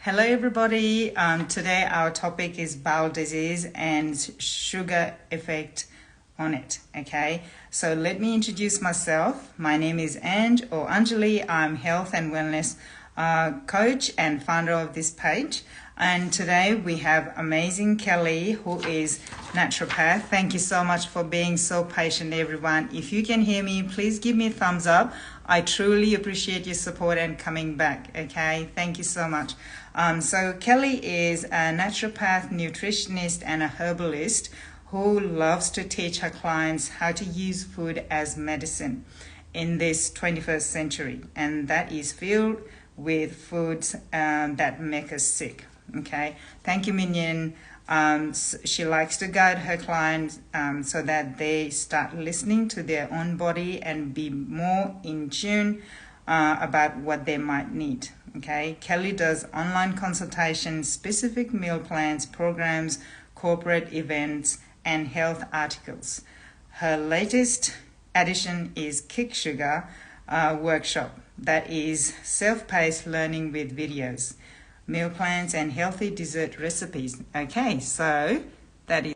Hello, everybody. Today our topic is bowel disease and sugar effect on it. Okay, so let me introduce myself. My name is Ange or Anjali. I'm health and wellness coach and founder of this page. And today we have amazing Kelli, who is naturopath. Thank you so much for being so patient, everyone. If you can hear me, please give me a thumbs up. I truly appreciate your support and coming back. Okay, thank you so much. So Kelli is a naturopath, nutritionist, and a herbalist who loves to teach her clients how to use food as medicine in this 21st century, and that is filled with foods that make us sick. Okay, thank you, Minion. She likes to guide her clients so that they start listening to their own body and be more in tune about what they might need. Okay, Kelli does online consultations, specific meal plans, programs, corporate events, and health articles. Her latest addition is Kick Sugar workshop, that is self-paced learning with videos, meal plans, and healthy dessert recipes. Okay, so that is.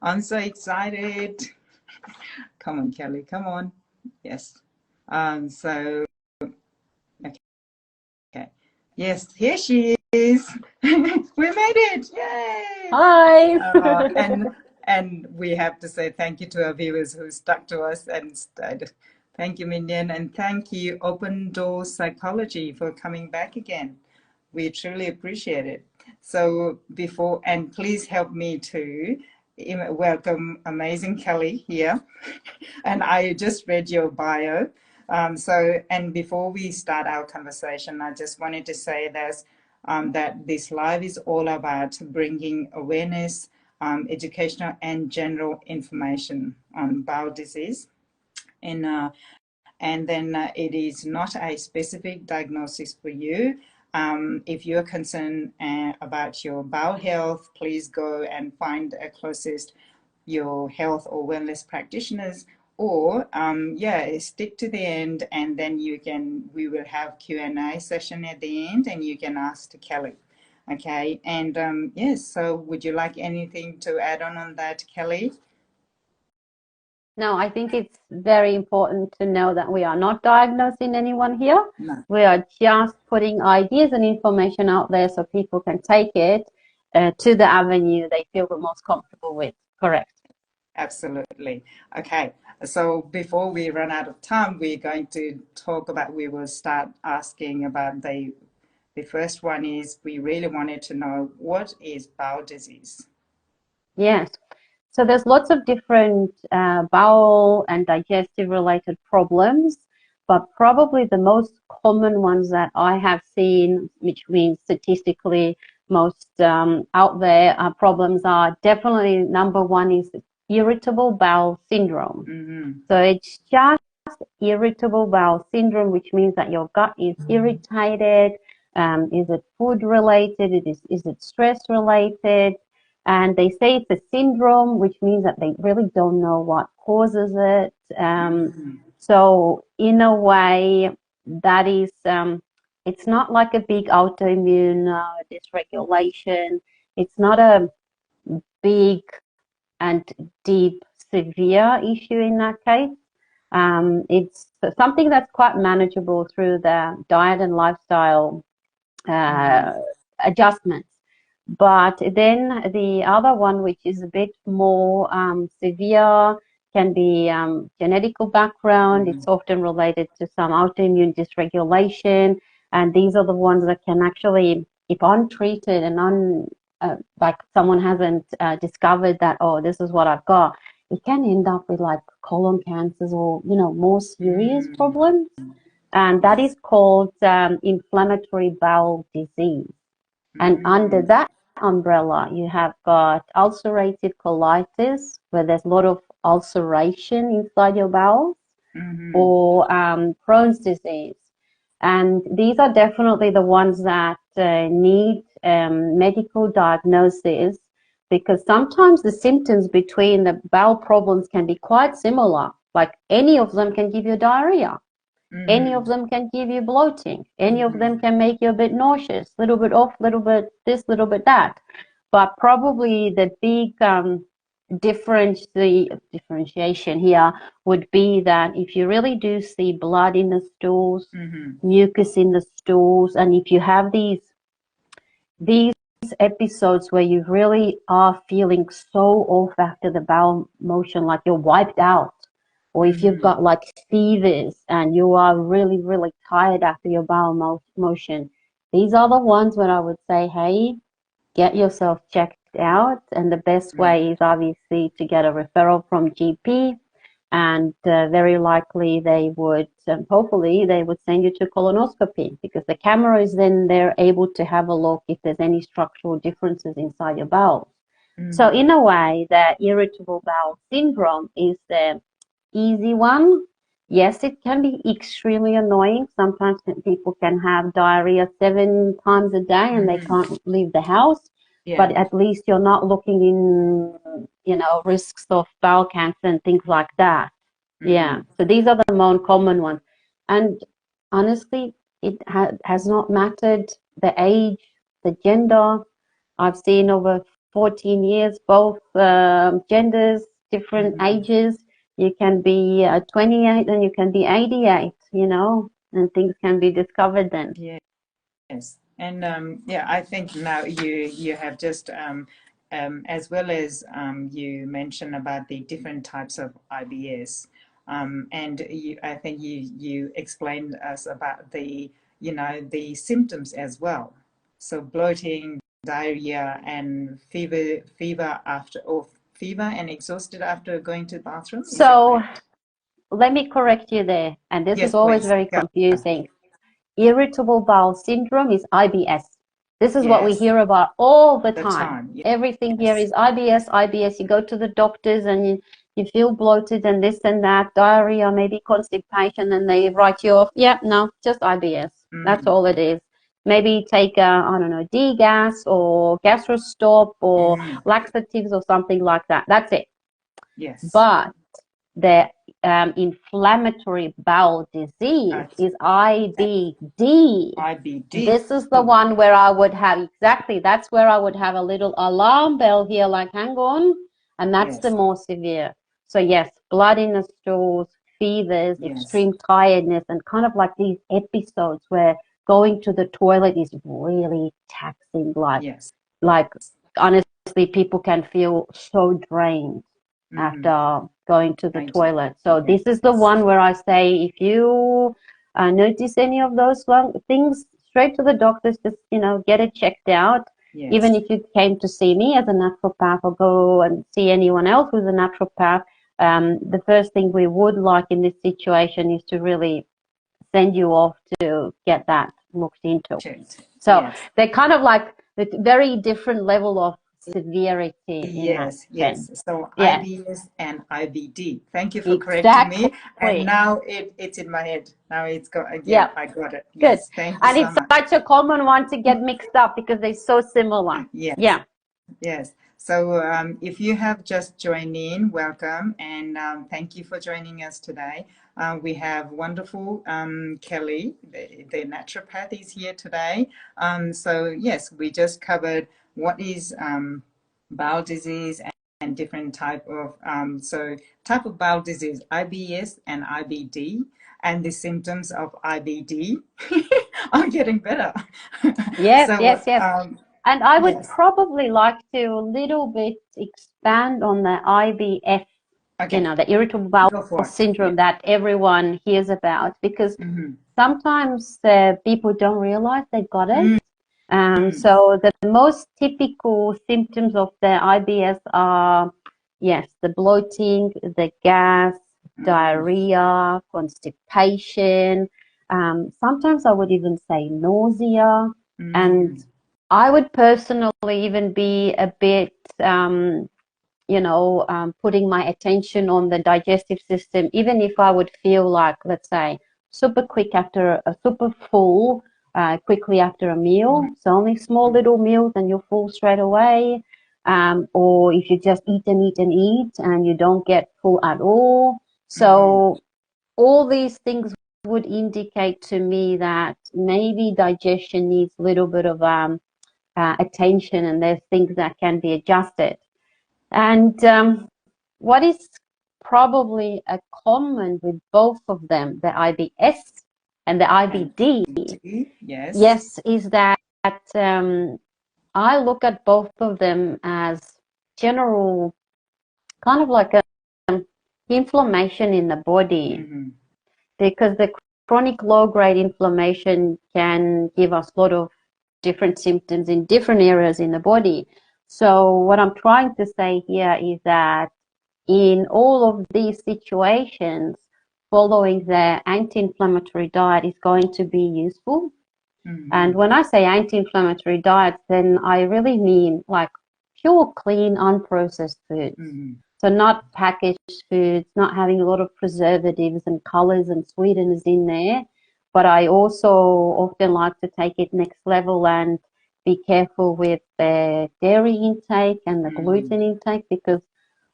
I'm so excited. Come on, Kelli, come on. Yes. So, okay. Yes, here she is. We made it. Yay. Hi. And we have to say thank you to our viewers who stuck to us and stayed. Thank you, Minion, and thank you, Open Door Psychology, for coming back again. We truly appreciate it. So and please help me to welcome amazing Kelli here. And I just read your bio. And before we start our conversation, I just wanted to say that this live is all about bringing awareness, educational and general information on bowel disease. And then it is not a specific diagnosis for you. If you're concerned about your bowel health, please go and find a closest your health or wellness practitioners, or stick to the end, and then we will have Q&A session at the end, and you can ask to Kelli. Okay, and yes, so would you like anything to add on that, Kelli? No, I think it's very important to know that we are not diagnosing anyone here. No. We are just putting ideas and information out there so people can take it to the avenue they feel the most comfortable with. Correct. Absolutely. Okay, so before we run out of time, we're going to we will start asking about the first one is, we really wanted to know, what is bowel disease? Yes. So there's lots of different bowel and digestive related problems, but probably the most common ones that I have seen, which means statistically most out there problems, are definitely number one is irritable bowel syndrome. Mm-hmm. So it's just irritable bowel syndrome, which means that your gut is irritated. Is it food related? Is it stress related? And they say it's a syndrome, which means that they really don't know what causes it. So in a way, that is, it's not like a big autoimmune dysregulation. It's not a big and deep, severe issue in that case. It's something that's quite manageable through the diet and lifestyle adjustments. But then the other one, which is a bit more severe, can be genetical background. It's often related to some autoimmune dysregulation. And these are the ones that can actually, if untreated and like someone hasn't discovered that, oh, this is what I've got, it can end up with like colon cancers or, more serious problems. And that is called inflammatory bowel disease. And under that umbrella, you have got ulcerative colitis, where there's a lot of ulceration inside your bowels, or Crohn's disease. And these are definitely the ones that need medical diagnosis, because sometimes the symptoms between the bowel problems can be quite similar. Like any of them can give you diarrhea. Any of them can give you bloating. Any of them can make you a bit nauseous, a little bit off, a little bit this, a little bit that. But probably the big differentiation here would be that if you really do see blood in the stools, mucus in the stools, and if you have these episodes where you really are feeling so off after the bowel motion, like you're wiped out, or if you've got like fevers and you are really, really tired after your bowel motion, these are the ones where I would say, hey, get yourself checked out. And the best way is obviously to get a referral from GP, and very likely they would, hopefully they would send you to colonoscopy, because the camera is then they're able to have a look if there's any structural differences inside your bowels. So in a way, the irritable bowel syndrome is the easy one. Yes, it can be extremely annoying. Sometimes people can have diarrhea 7 times a day and they can't leave the house. But at least you're not looking in, risks of bowel cancer and things like that. Yeah. So these are the more common ones. And honestly, it has not mattered the age, the gender. I've seen over 14 years, both genders, different ages. You can be 28 and you can be 88, and things can be discovered then. Yes. And I think now you have just as well as you mentioned about the different types of IBS, and I think you explained us about the symptoms as well. So bloating, diarrhea, and fever and exhausted after going to the bathroom. So let me correct you there, and this is always very confusing. Irritable bowel syndrome is IBS. This is what we hear about all the time. Everything here is IBS, IBS. You go to the doctors and you feel bloated and this and that, diarrhea, maybe constipation, and they write you off. Yeah, no, just IBS. That's all it is. Maybe take D-gas or gastrostop or laxatives or something like that. That's it. Yes. But the inflammatory bowel disease is IBD. This is the one where I would have, that's where I would have a little alarm bell here, like, hang on, and that's the more severe. So yes, blood in the stools, fevers, extreme tiredness, and kind of like these episodes where going to the toilet is really taxing. Like honestly, people can feel so drained after going to the toilet. So this is the one where I say, if you notice any of those things, straight to the doctors, just get it checked out. Even if you came to see me as a naturopath or go and see anyone else who's a naturopath, the first thing we would like in this situation is to really send you off to get that looked into. So they're kind of like the very different level of severity. Yes. So IBS and IBD. Thank you for correcting me. And now it's in my head. Now it's got again. I got it. Good. Yes, thank you and so it's much. Such a common one to get mixed up because they're so similar. Yes. So if you have just joined in, welcome, and thank you for joining us today. We have wonderful Kelli, the naturopath, is here today. So yes, we just covered what is bowel disease and different type of type of bowel disease, IBS and IBD, and the symptoms of IBD are getting better. Yes. And I would probably like to a little bit expand on the IBS, the irritable bowel syndrome that everyone hears about, because sometimes people don't realize they've got it. So the most typical symptoms of the IBS are, the bloating, the gas, diarrhea, constipation. Sometimes I would even say nausea. And I would personally even be a bit, putting my attention on the digestive system, even if I would feel like, let's say, super full, quickly after a meal. So only small little meals and you're full straight away. Or if you just eat and eat and eat and you don't get full at all. So all these things would indicate to me that maybe digestion needs a little bit of attention, and there's things that can be adjusted. And what is probably a common with both of them, the IBS and the IBD, yes, is that I look at both of them as general kind of like a inflammation in the body, because the chronic low-grade inflammation can give us a lot of different symptoms in different areas in the body. So what I'm trying to say here is that in all of these situations, following the anti-inflammatory diet is going to be useful. And when I say anti-inflammatory diet, then I really mean like pure, clean, unprocessed foods. So not packaged foods, not having a lot of preservatives and colors and sweeteners in there. But I also often like to take it next level and be careful with the dairy intake and the gluten intake, because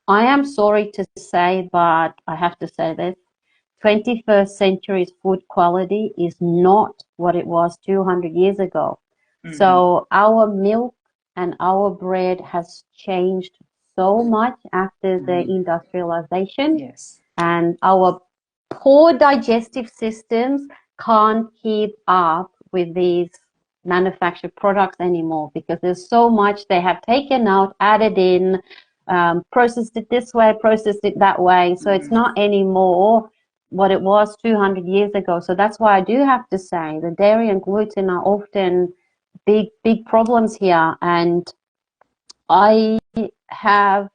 I am sorry to say, but I have to say this, 21st century's food quality is not what it was 200 years ago. So our milk and our bread has changed so much after the industrialization, and our poor digestive systems can't keep up with these manufactured products anymore, because there's so much they have taken out, added in, processed it this way, processed it that way. So it's not anymore what it was 200 years ago. So that's why I do have to say the dairy and gluten are often big problems here. And I have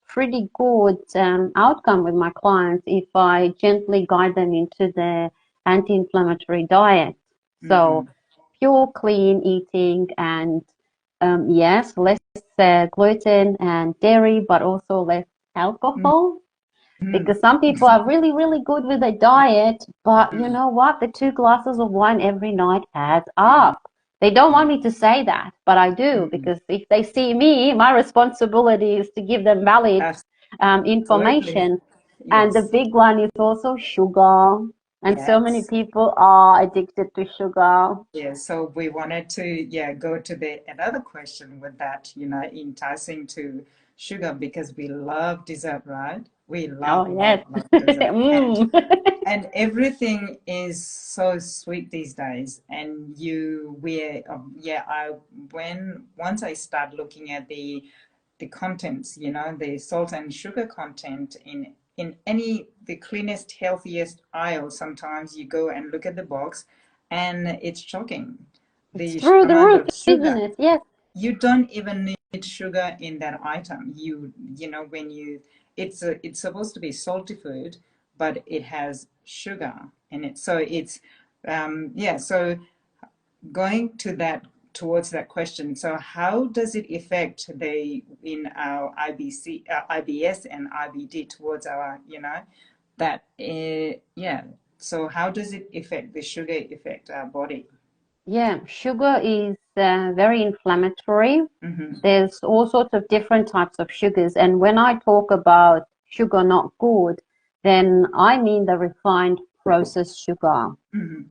pretty good outcome with my clients if I gently guide them into the anti-inflammatory diet. So pure, clean eating, and yes, less gluten and dairy, but also less alcohol. Because some people are really, really good with their diet, but you know what? The 2 glasses of wine every night adds up. They don't want me to say that, but I do, because if they see me, my responsibility is to give them valid information. And the big one is also sugar. And so many people are addicted to sugar. Yeah, so we wanted to go to the another question with that, enticing to sugar, because we love dessert, right? We love dessert. And everything is so sweet these days. And once I start looking at the contents, the salt and sugar content in the cleanest, healthiest aisle, sometimes you go and look at the box and it's shocking. It's through the roof, isn't it? Yes. You don't even need sugar in that item. It's supposed to be salty food, but it has sugar in it. So it's so going towards that question. So how does it affect in our IBS and IBD towards our, so how does it affect the sugar affect our body? Yeah, sugar is very inflammatory. There's all sorts of different types of sugars. And when I talk about sugar not good, then I mean the refined processed sugar.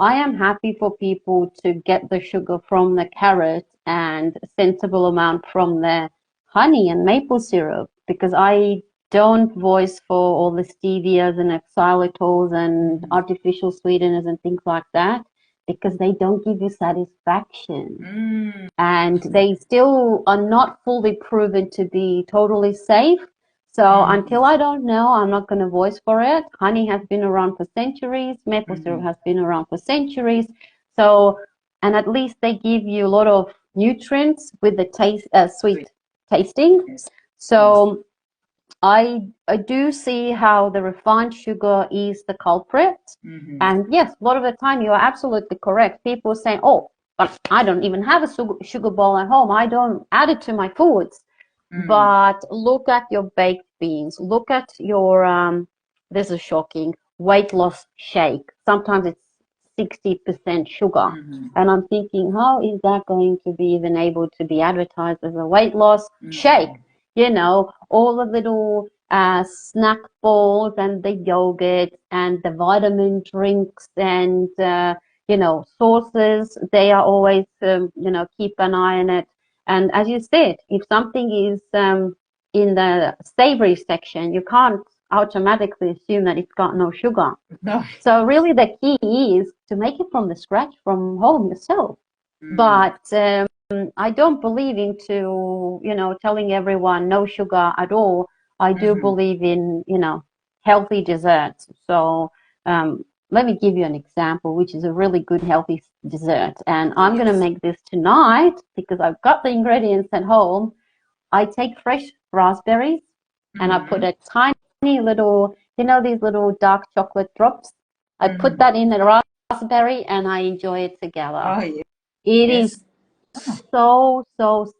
I am happy for people to get the sugar from the carrot and a sensible amount from the honey and maple syrup, because I don't voice for all the stevias and xylitols and artificial sweeteners and things like that, because they don't give you satisfaction. And they still are not fully proven to be totally safe. So until I don't know, I'm not going to voice for it. Honey has been around for centuries. Maple syrup has been around for centuries. So, and at least they give you a lot of nutrients with the taste, sweet tasting. So I do see how the refined sugar is the culprit. And yes, a lot of the time you are absolutely correct. People say, oh, but I don't even have a sugar bowl at home. I don't add it to my foods. But look at your baked beans. Look at your, this is shocking, weight loss shake. Sometimes it's 60% sugar. And I'm thinking, how is that going to be even able to be advertised as a weight loss shake? You know, all the little snack balls and the yogurt and the vitamin drinks and sauces. They are always keep an eye on it. And as you said, if something is in the savory section, you can't automatically assume that it's got no sugar. No. So really the key is to make it from the scratch from home yourself. But I don't believe into, telling everyone no sugar at all. I do believe in, healthy desserts. So let me give you an example, which is a really good healthy dessert. And I'm going to make this tonight because I've got the ingredients at home. I take fresh raspberries and I put a tiny little, these little dark chocolate drops. I put that in the raspberry and I enjoy it together. Oh, yeah. It is so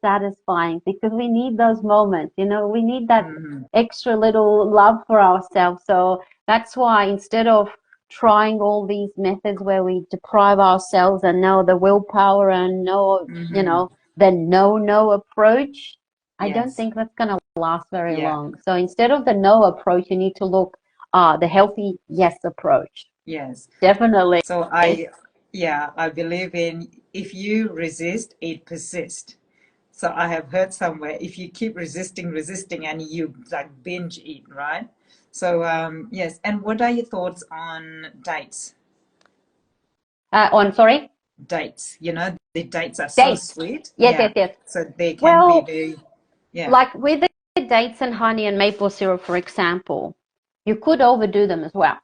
satisfying because we need those moments, we need that extra little love for ourselves. So that's why instead of trying all these methods where we deprive ourselves and know the willpower and know, the no approach, I don't think that's going to last very long. So instead of the no approach, you need to look the healthy yes approach. Yes, definitely. So I believe in if you resist, it persists. So I have heard somewhere if you keep resisting, and you like binge eat, right? So yes. And what are your thoughts on dates? Sorry? Dates. The dates are so Dates. sweet. Yes. So they can be very, like with the dates and honey and maple syrup, for example, you could overdo them as well.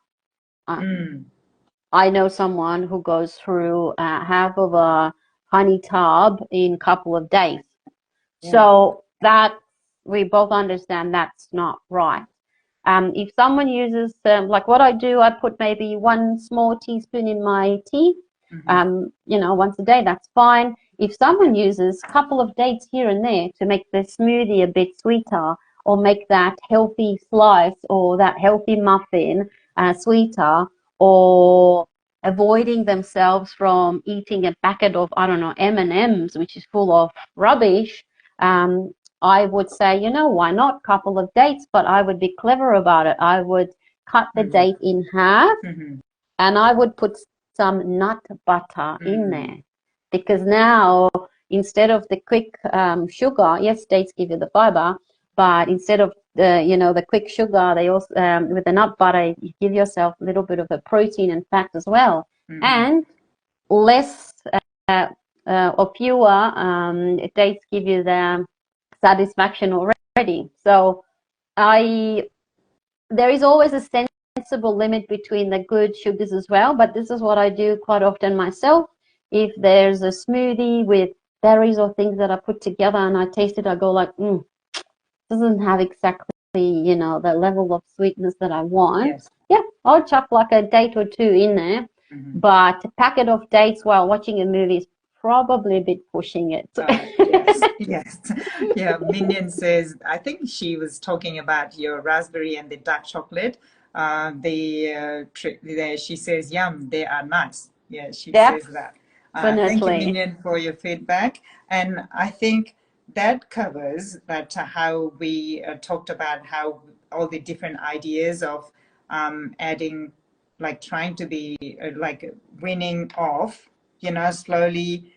I know someone who goes through half of a honey tub in a couple of days. So that we both understand that's not right. If someone uses, like what I do, I put maybe 1 small teaspoon in my tea, once a day, that's fine. If someone uses a couple of dates here and there to make the smoothie a bit sweeter or make that healthy slice or that healthy muffin sweeter, or avoiding themselves from eating a packet of, I don't know, M&Ms, which is full of rubbish, I would say, why not? Couple of dates, but I would be clever about it. I would cut the date in half and I would put some nut butter in there, because now instead of the quick sugar, yes, dates give you the fiber, but instead of the quick sugar, they also with the nut butter, you give yourself a little bit of a protein and fat as well, and less or fewer dates give you the satisfaction already. So there is always a sensible limit between the good sugars as well, but this is what I do quite often myself. If there's a smoothie with berries or things that I put together and I taste it, I go like, doesn't have exactly, the level of sweetness that I want. Yeah, I'll chuck like a date or 2 in there, but a packet of dates while watching a movie is probably a bit pushing it. Yes. Yeah, Minion says, I think she was talking about your raspberry and the dark chocolate. She says, yum, they are nice. Yeah, she says that. Thank you, Minion, for your feedback. And I think that covers that how we talked about how all the different ideas of adding, like trying to be like winning off, slowly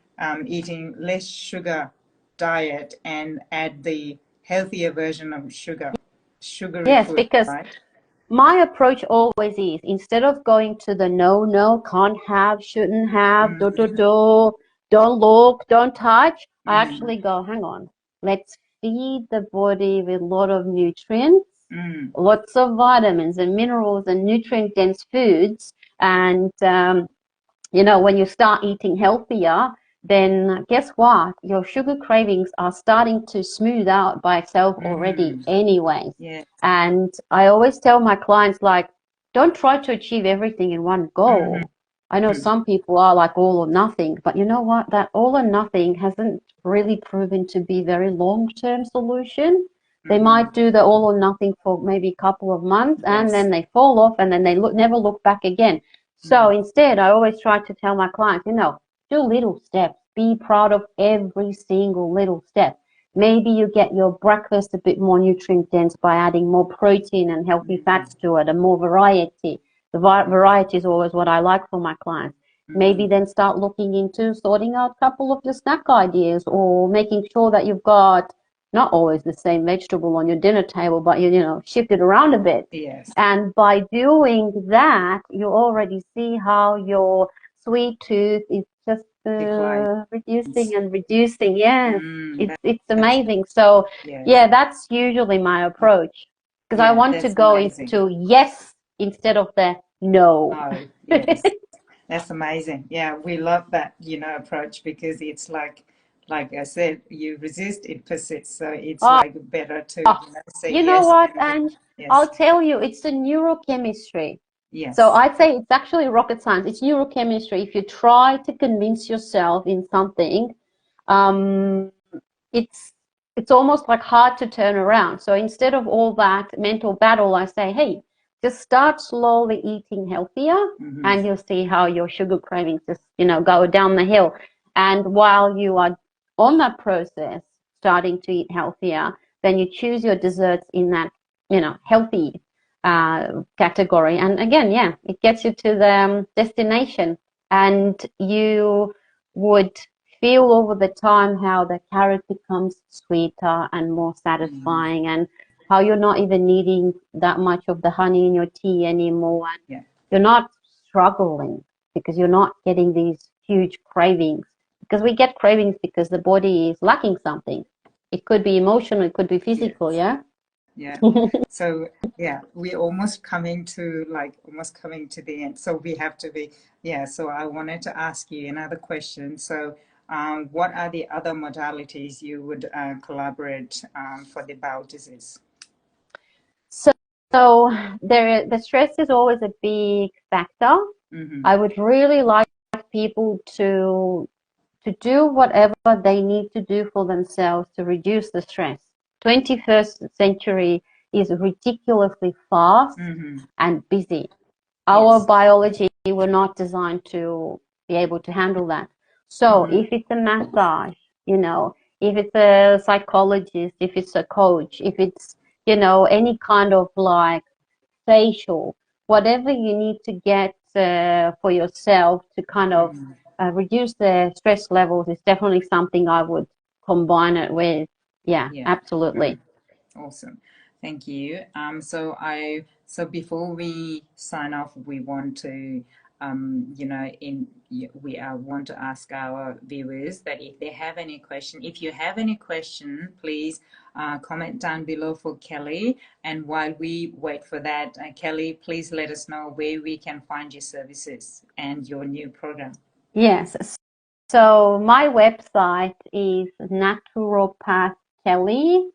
eating less sugar diet and add the healthier version of sugary food, because my approach always is, instead of going to the no, can't have, shouldn't have, don't look, don't touch, I actually go, hang on, let's feed the body with a lot of nutrients, lots of vitamins and minerals and nutrient dense foods. And when you start eating healthier, then guess what? Your sugar cravings are starting to smooth out by itself already anyways. And I always tell my clients, like, don't try to achieve everything in one go. I know some people are like all or nothing, but you know what? That all or nothing hasn't really proven to be very long-term solution. They might do the all or nothing for maybe a couple of months and then they fall off and then they never look back again. So instead, I always try to tell my clients, do little steps. Be proud of every single little step. Maybe you get your breakfast a bit more nutrient dense by adding more protein and healthy fats to it, and more variety. The variety is always what I like for my clients. Maybe then start looking into sorting out a couple of your snack ideas, or making sure that you've got not always the same vegetable on your dinner table, but you shift it around a bit. Yes. And by doing that, you already see how your sweet tooth is just reducing and reducing. Yes, it's amazing. So yeah, that's usually my approach, because I want to go into yes instead of the no. Oh, yes. That's amazing. Yeah, we love that, approach, because it's like I said, you resist, it persists. So it's like better to say you know yes. what, and I'll tell you, it's the neurochemistry. Yes. So I'd say it's actually rocket science. It's neurochemistry. If you try to convince yourself in something, it's almost like hard to turn around. So instead of all that mental battle, I say, hey, just start slowly eating healthier, and you'll see how your sugar cravings just, go down the hill. And while you are on that process, starting to eat healthier, then you choose your desserts in that, healthy category. And again, yeah, it gets you to the destination, and you would feel over the time how the carrot becomes sweeter and more satisfying, and how you're not even needing that much of the honey in your tea anymore. And you're not struggling because you're not getting these huge cravings. Because we get cravings because the body is lacking something. It could be emotional, it could be physical, yeah? Yeah. So yeah, we're almost coming to the end. So we have to be, so I wanted to ask you another question. So what are the other modalities you would collaborate for the bowel disease? So the stress is always a big factor. I would really like people to do whatever they need to do for themselves to reduce the stress. 21st century is ridiculously fast and busy. Our biology were not designed to be able to handle that. So if it's a massage, if it's a psychologist, if it's a coach, if it's, any kind of like facial, whatever you need to get for yourself to kind of reduce the stress levels is definitely something I would combine it with. Yeah. Absolutely. Awesome. Thank you. So before we sign off, we want to, want to ask our viewers that if they have any question, if you have any question, please comment down below for Kelli. And while we wait for that, Kelli, please let us know where we can find your services and your new program. Yes. So my website is naturopath Kelli.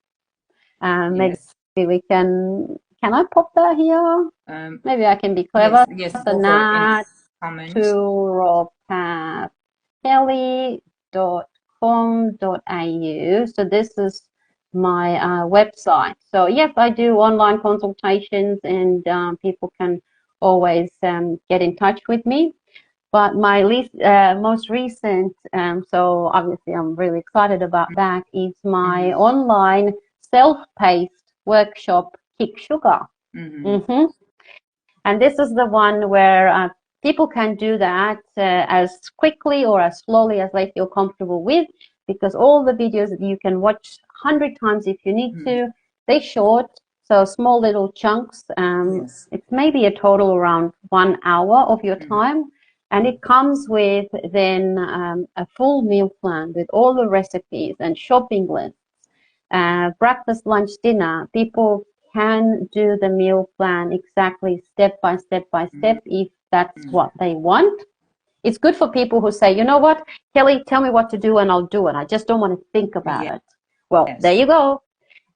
Maybe we can I pop that here? Maybe I can be clever. Yes, So naturopathkelli.com.au. So this is my website. So yes, I do online consultations, and people can always get in touch with me. But my most recent, so obviously I'm really excited about that, is my online self-paced workshop, Kick Sugar. And this is the one where people can do that as quickly or as slowly as they feel comfortable with, because all the videos that you can watch 100 times if you need to, they're short, so small little chunks. It's maybe a total around 1 hour of your time. And it comes with then a full meal plan with all the recipes and shopping lists, breakfast, lunch, dinner. People can do the meal plan exactly step by step if that's what they want. It's good for people who say, you know what, Kelli, tell me what to do and I'll do it. I just don't want to think about it. Well, there you go.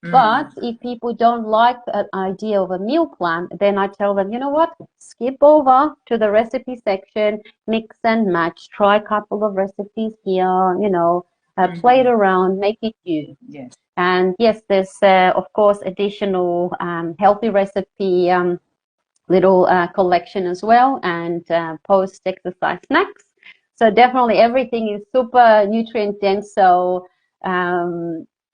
But if people don't like the idea of a meal plan, then I tell them, you know what, skip over to the recipe section, mix and match, try a couple of recipes here, play it around, make it you. Yes. And yes, there's, of course, additional healthy recipe little collection as well, and post-exercise snacks. So definitely everything is super nutrient dense. So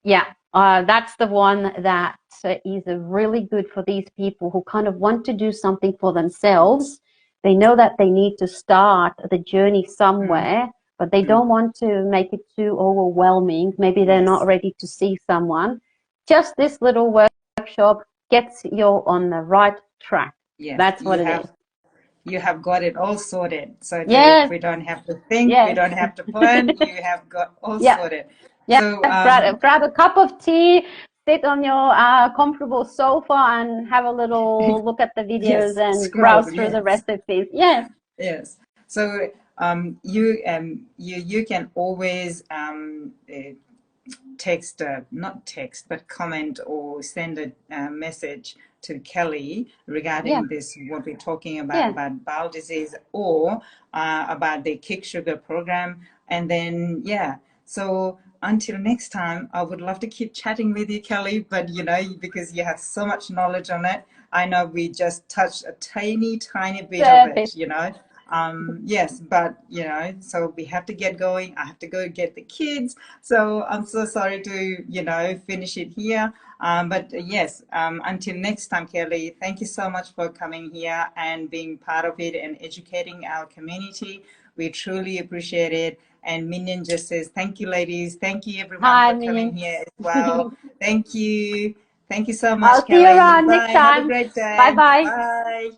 Yeah, that's the one that is really good for these people who kind of want to do something for themselves. They know that they need to start the journey Mm, somewhere, but they mm. don't want to make it too overwhelming. Maybe they're not Yes, ready to see someone. Just this little workshop gets you on the right track. yes. That's what it is. You have got it all sorted. So Yes, we don't have to think, we yes. don't have to plan. You have got all Yeah. sorted. Yeah, So grab a cup of tea, sit on your comfortable sofa and have a little look at the videos yes, and scroll. browse through the Yes, recipes. Yes, yes. So you can always text, not text, but comment or send a message to Kelly yeah, regarding this, what we're talking yeah. about bowel disease, or about the Kick Sugar program. And then, yeah, so until next time, I would love to keep chatting with you, Kelly, but because you have so much knowledge on it, I know we just touched a tiny bit of Perfect. it. Yes, but so we have to get going. I have to go get the kids, so I'm so sorry to finish it here. But yes, until next time, Kelly, thank you so much for coming here and being part of it and educating our community. We truly appreciate it. And Minion just says thank you, ladies. Thank you everyone Hi, for coming Minion. here as well. Thank you. Thank you so I'll much, see you Kelly. around next Bye, have a time. great Bye day. bye. Bye.